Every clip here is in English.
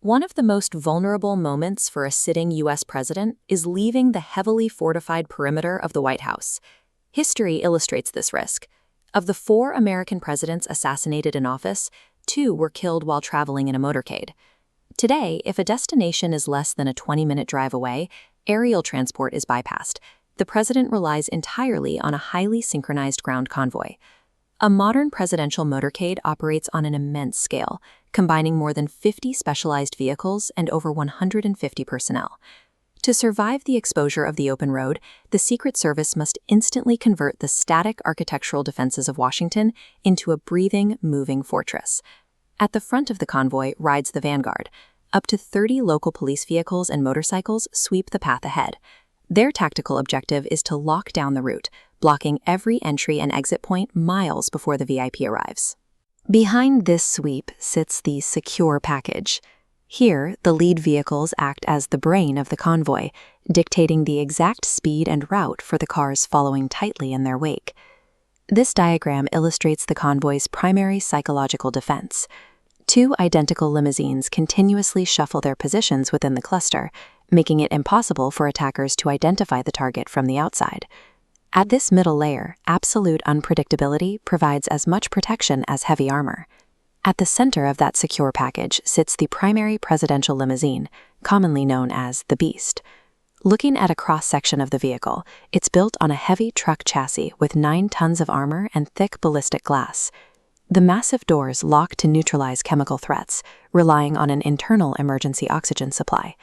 One of the most vulnerable moments for a sitting U.S. president is leaving the heavily fortified perimeter of the White House. History illustrates this risk. Of the 4 American presidents assassinated in office, 2 were killed while traveling in a motorcade. Today, if a destination is less than a 20-minute drive away, aerial transport is bypassed. The president relies entirely on a highly synchronized ground convoy. A modern presidential motorcade operates on an immense scale, combining more than 50 specialized vehicles and over 150 personnel. To survive the exposure of the open road, the Secret Service must instantly convert the static architectural defenses of Washington into a breathing, moving fortress. At the front of the convoy rides the vanguard. Up to 30 local police vehicles and motorcycles sweep the path ahead. Their tactical objective is to lock down the route, blocking every entry and exit point miles before the VIP arrives. Behind this sweep sits the secure package. Here, the lead vehicles act as the brain of the convoy, dictating the exact speed and route for the cars following tightly in their wake. This diagram illustrates the convoy's primary psychological defense. 2 identical limousines continuously shuffle their positions within the cluster, making it impossible for attackers to identify the target from the outside. At this middle layer, absolute unpredictability provides as much protection as heavy armor. At the center of that secure package sits the primary presidential limousine, commonly known as the Beast. Looking at a cross-section of the vehicle, it's built on a heavy truck chassis with 9 tons of armor and thick ballistic glass. The massive doors lock to neutralize chemical threats, relying on an internal emergency oxygen supply.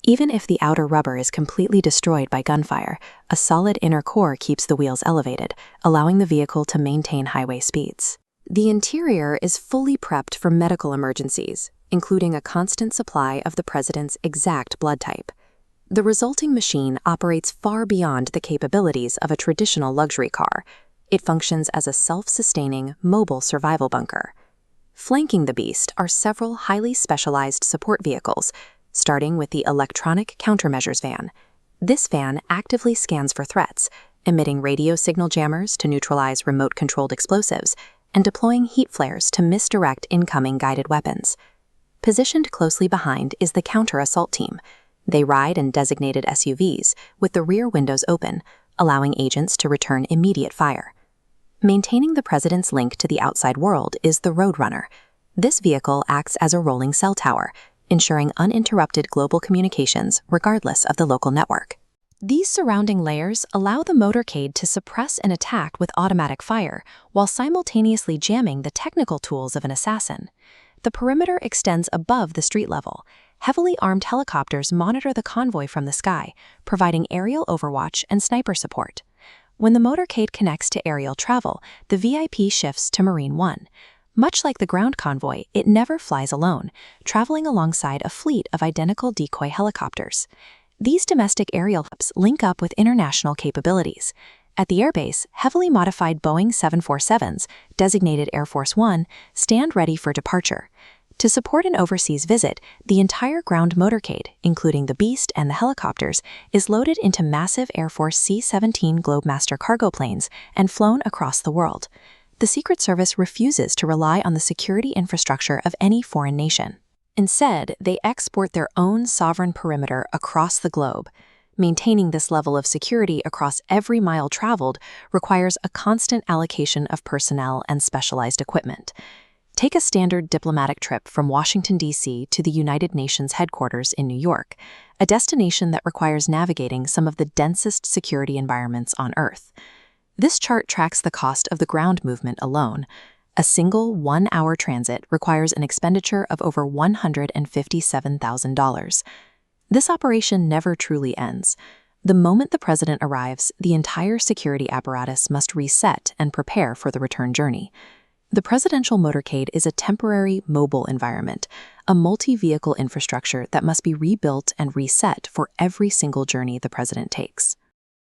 Even if the outer rubber is completely destroyed by gunfire, a solid inner core keeps the wheels elevated, allowing the vehicle to maintain highway speeds. The interior is fully prepped for medical emergencies, including a constant supply of the president's exact blood type. The resulting machine operates far beyond the capabilities of a traditional luxury car. It functions as a self-sustaining, mobile survival bunker. Flanking the Beast are several highly specialized support vehicles, starting with the electronic countermeasures van. This van actively scans for threats, emitting radio signal jammers to neutralize remote-controlled explosives, and deploying heat flares to misdirect incoming guided weapons. Positioned closely behind is the counter-assault team. They ride in designated SUVs, with the rear windows open, allowing agents to return immediate fire. Maintaining the president's link to the outside world is the Roadrunner. This vehicle acts as a rolling cell tower, ensuring uninterrupted global communications regardless of the local network. These surrounding layers allow the motorcade to suppress an attack with automatic fire while simultaneously jamming the technical tools of an assassin. The perimeter extends above the street level. Heavily armed helicopters monitor the convoy from the sky, providing aerial overwatch and sniper support. When the motorcade connects to aerial travel, the VIP shifts to Marine One. Much like the ground convoy, it never flies alone, traveling alongside a fleet of identical decoy helicopters. These domestic aerial hubs link up with international capabilities. At the airbase, heavily modified Boeing 747s, designated Air Force One, stand ready for departure. To support an overseas visit, the entire ground motorcade, including the Beast and the helicopters, is loaded into massive Air Force C-17 Globemaster cargo planes and flown across the world. The Secret Service refuses to rely on the security infrastructure of any foreign nation. Instead, they export their own sovereign perimeter across the globe. Maintaining this level of security across every mile traveled requires a constant allocation of personnel and specialized equipment. Take a standard diplomatic trip from Washington, D.C. to the United Nations headquarters in New York, a destination that requires navigating some of the densest security environments on Earth. This chart tracks the cost of the ground movement alone. A single 1-hour transit requires an expenditure of over $157,000. This operation never truly ends. The moment the president arrives, the entire security apparatus must reset and prepare for the return journey. The presidential motorcade is a temporary, mobile environment, a multi-vehicle infrastructure that must be rebuilt and reset for every single journey the president takes.